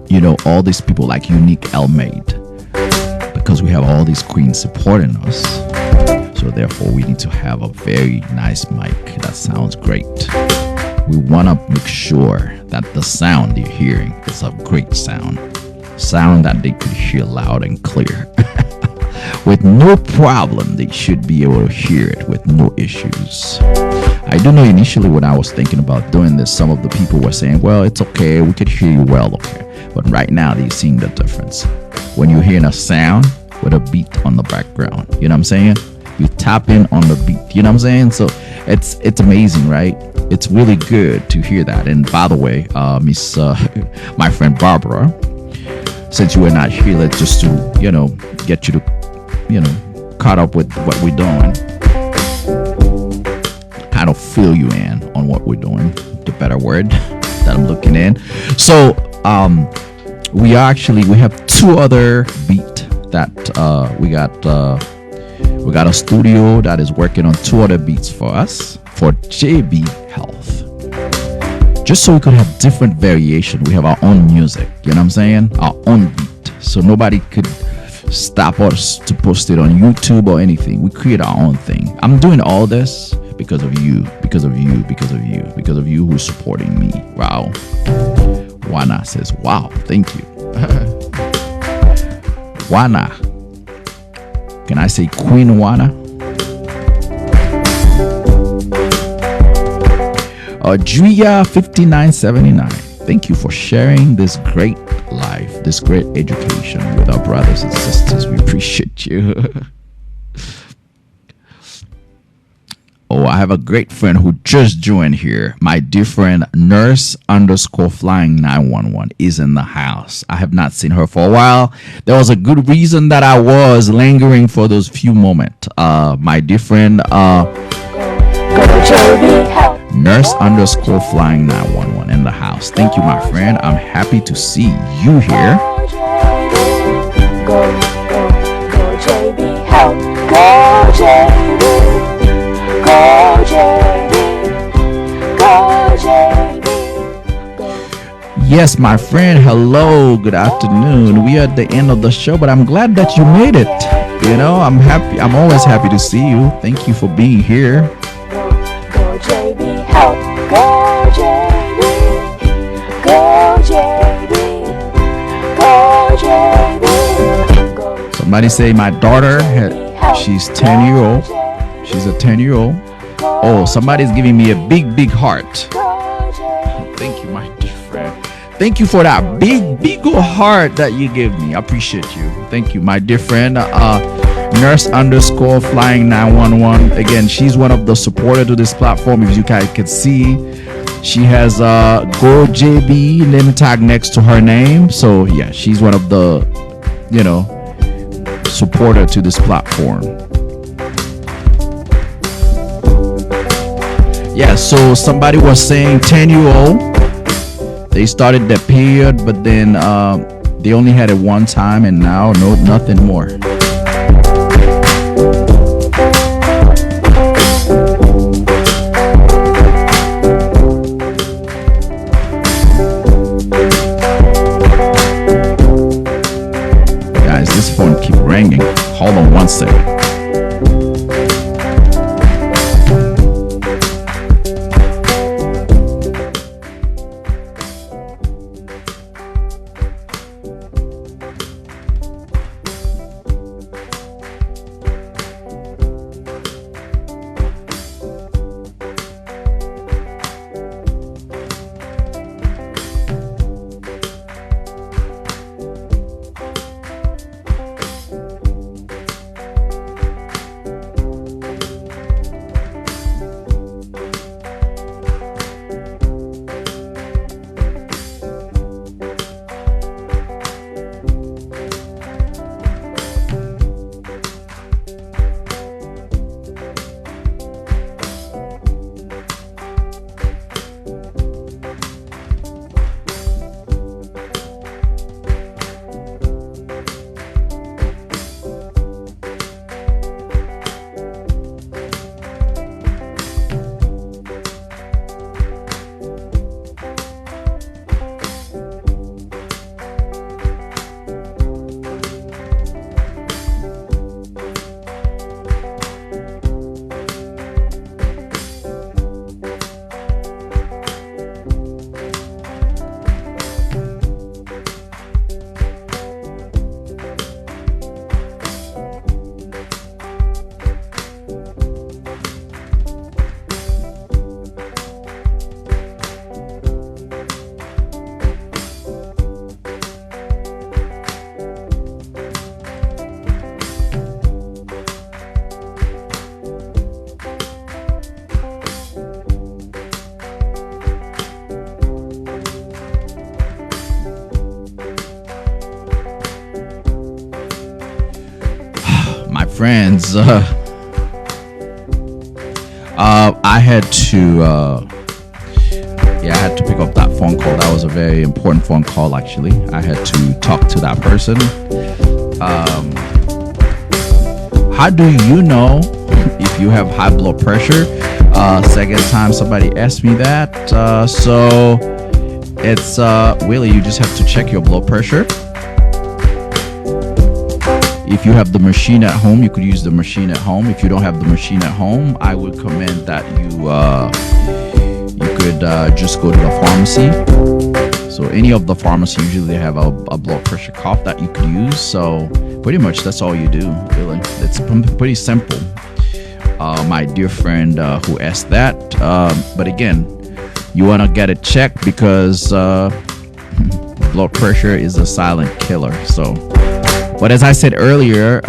You know, all these people like Unique Elmaid, because we have all these queens supporting us. So therefore, we need to have a very nice mic that sounds great. We want to make sure that the sound you're hearing is a great sound that they could hear loud and clear. With no problem, they should be able to hear it with no issues. I do know initially when I was thinking about doing this, some of the people were saying, well, it's okay, we could hear you well, okay. But right now, they're seeing the difference. When you're hearing a sound with a beat on the background, you know what I'm saying? You tap in on the beat, you know what I'm saying? So it's amazing, right? It's really good to hear that. And by the way, my friend Barbara, since you were not here, let's just to, you know, get you to, caught up with what we're doing. Kind of fill you in on what we're doing, the better word that I'm looking in. So we have two other beat that we got a studio that is working on two other beats for us for JB Health, just so we could have different variation. We have our own music, you know what I'm saying, our own beat, so nobody could stop us to post it on YouTube or anything. We create our own thing. I'm doing all this because of you who's supporting me. Wow. Wana says, wow, thank you. Wana. Can I say Queen Wana? Julia 5979. Thank you for sharing this great life, this great education with our brothers and sisters. We appreciate you. Oh, I have a great friend who just joined here. My dear friend nurse_flying911 is in the house. I have not seen her for a while. There was a good reason that I was lingering for those few moments. My dear friend nurse_flying911 in the house. Thank you, my friend. I'm happy to see you here. Go JB Health. Go JB. Go JB, go JB. Yes, my friend, hello, good afternoon. We are at the end of the show, but I'm glad that you made it. You know, I'm happy. I'm always happy to see you. Thank you for being here. Go JB Health. Go JB, go JB, go JB. Somebody say my daughter, she's 10-year-old. She's a 10-year-old. Oh, somebody's giving me a big heart. Thank you, my dear friend. Thank you for that big old heart that you gave me. I appreciate you. Thank you, my dear friend. Nurse_flying911. Again, she's one of the supporters to this platform. If you guys can see, she has Go JB name tag next to her name. So yeah, she's one of the, supporter to this platform. Yeah, so somebody was saying 10-year-old, they started their period, but then they only had it one time, and now nothing more. Guys, this phone keep ringing. Hold on one second. friends. I had to, I had to pick up that phone call. That was a very important phone call, actually. I had to talk to that person. How do you know if you have high blood pressure? Second time somebody asked me that. So it's really, you just have to check your blood pressure. If you have the machine at home, you could use the machine at home. If you don't have the machine at home, I would recommend that you could just go to the pharmacy. So any of the pharmacy, usually they have a blood pressure cuff that you could use. So pretty much that's all you do, really. It's pretty simple. My dear friend who asked that, but again, you want to get it checked because blood pressure is a silent killer. So, but as I said earlier,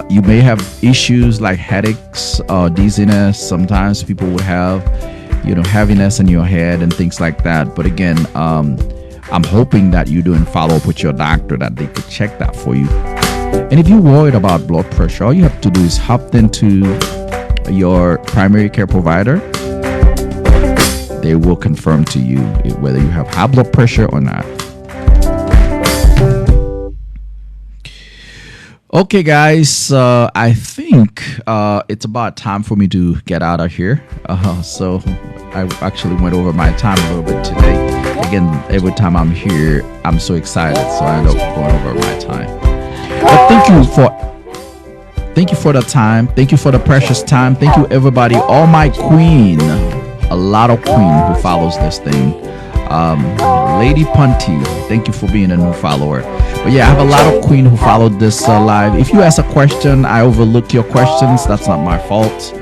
you may have issues like headaches, dizziness. Sometimes people would have, heaviness in your head and things like that. But again, I'm hoping that you're doing follow up with your doctor, that they could check that for you. And if you're worried about blood pressure, all you have to do is hop into your primary care provider. They will confirm to you whether you have high blood pressure or not. Okay, guys, I think it's about time for me to get out of here. So I actually went over my time a little bit today. Again, every time I'm here, I'm so excited, so I end up going over my time. But thank you for the time. Thank you for the precious time. Thank you, everybody. All my queen, a lot of queen who follows this thing. Lady Punty, thank you for being a new follower. But yeah, I have a lot of queen who followed this live. If you ask a question, I overlooked your questions. That's not my fault.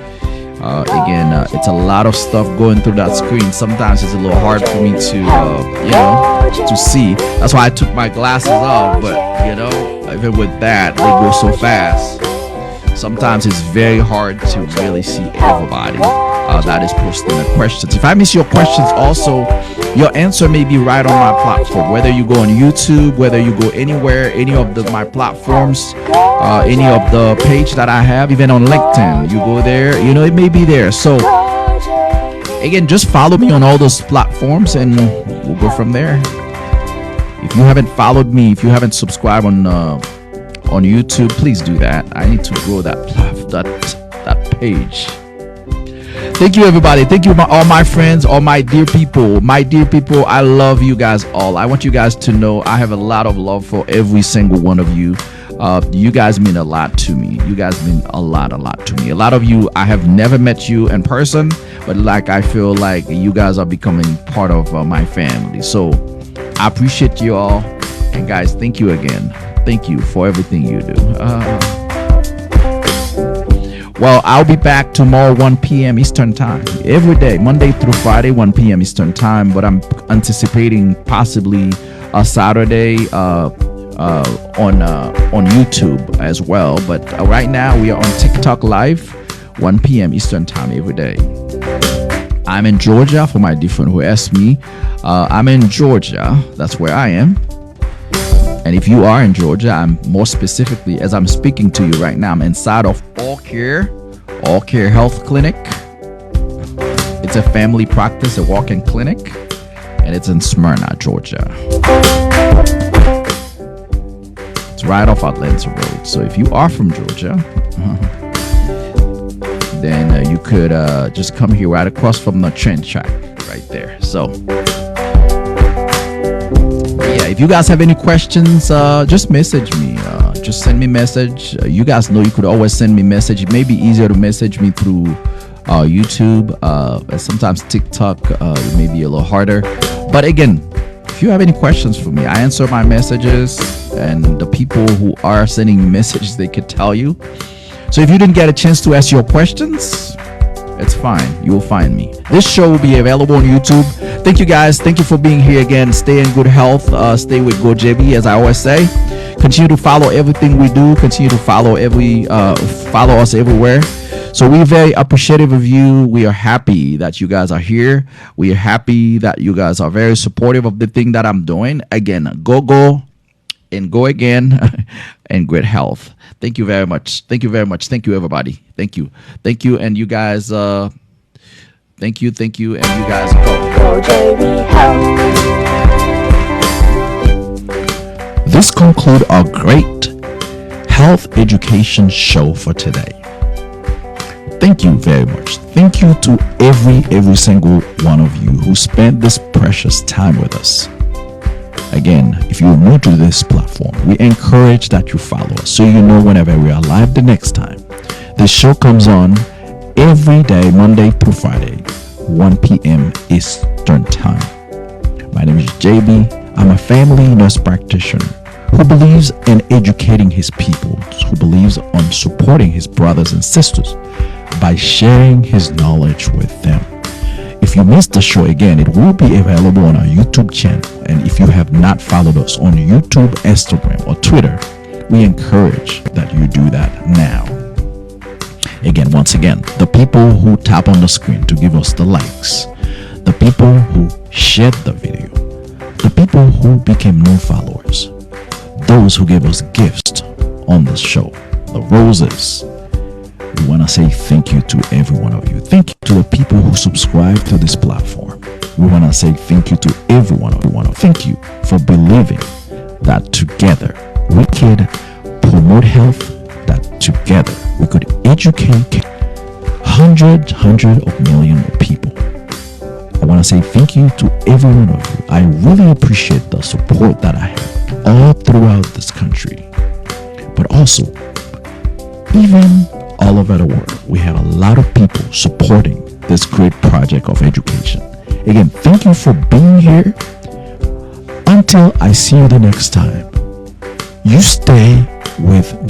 Again, it's a lot of stuff going through that screen. Sometimes it's a little hard for me to, to see. That's why I took my glasses off. But even with that, they go so fast. Sometimes it's very hard to really see everybody that is posting the questions. If I miss your questions, also your answer may be right on my platform. Whether you go on YouTube, whether you go anywhere, any of my platforms, any of the page that I have, even on LinkedIn, you go there, it may be there. So again, just follow me on all those platforms and we'll go from there. If you haven't followed me, if you haven't subscribed on YouTube, please do that. I need to grow that page. Thank you, everybody. Thank you, all my friends, all my dear people. My dear people, I love you guys all. I want you guys to know I have a lot of love for every single one of you. You guys mean a lot to me. You guys mean a lot to me. A lot of you, I have never met you in person, but I feel like you guys are becoming part of my family. So I appreciate you all. And guys, thank you again. Thank you for everything you do. Well, I'll be back tomorrow, 1 p.m. Eastern Time. Every day, Monday through Friday, 1 p.m. Eastern Time. But I'm anticipating possibly a Saturday on YouTube as well. But right now, we are on TikTok Live, 1 p.m. Eastern Time every day. I'm in Georgia, for my different who asked me. I'm in Georgia. That's where I am. And if you are in Georgia, I'm more specifically, as I'm speaking to you right now, I'm inside of All Care Health Clinic. It's a family practice, a walk-in clinic, and it's in Smyrna, Georgia. It's right off Atlanta Road. So if you are from Georgia, then you could just come here right across from the train track right there. So yeah, if you guys have any questions, just message me. Just send me a message. You guys know you could always send me a message. It may be easier to message me through YouTube. Sometimes TikTok it may be a little harder. But again, if you have any questions for me, I answer my messages. And the people who are sending me messages, they could tell you. So if you didn't get a chance to ask your questions, it's fine. You will find me. This show will be available on YouTube. Thank you, guys. Thank you for being here again. Stay in good health. Stay with GoJB, as I always say. Continue to follow everything we do. Continue to follow us everywhere. So we're very appreciative of you. We are happy that you guys are here. We are happy that you guys are very supportive of the thing that I'm doing. Again, go and go again and great health. Thank you very much. Thank you very much. Thank you, everybody. Thank you. Thank you. And you guys, thank you. Thank you. And you guys go. JB Health. This concludes our great health education show for today. Thank you very much. Thank you to every single one of you who spent this precious time with us. Again, if you're new to this platform, we encourage that you follow us so you know whenever we are live the next time. The show comes on every day, Monday through Friday, 1 p.m. Eastern Time. My name is JB. I'm a family nurse practitioner who believes in educating his people, who believes on supporting his brothers and sisters by sharing his knowledge with them. If you missed the show again, it will be available on our YouTube channel. And if you have not followed us on YouTube, Instagram, or Twitter, we encourage that you do that now. Once again, the people who tap on the screen to give us the likes, the people who shared the video, the people who became new followers, those who gave us gifts on the show, the roses. We want to say thank you to every one of you. Thank you to the people who subscribe to this platform. We want to say thank you to every one of you. Thank you for believing that together we could promote health, that together we could educate hundreds of millions of people. I want to say thank you to every one of you. I really appreciate the support that I have all throughout this country, but also even all over the world. We have a lot of people supporting this great project of education. Again, thank you for being here. Until I see you the next time, you stay with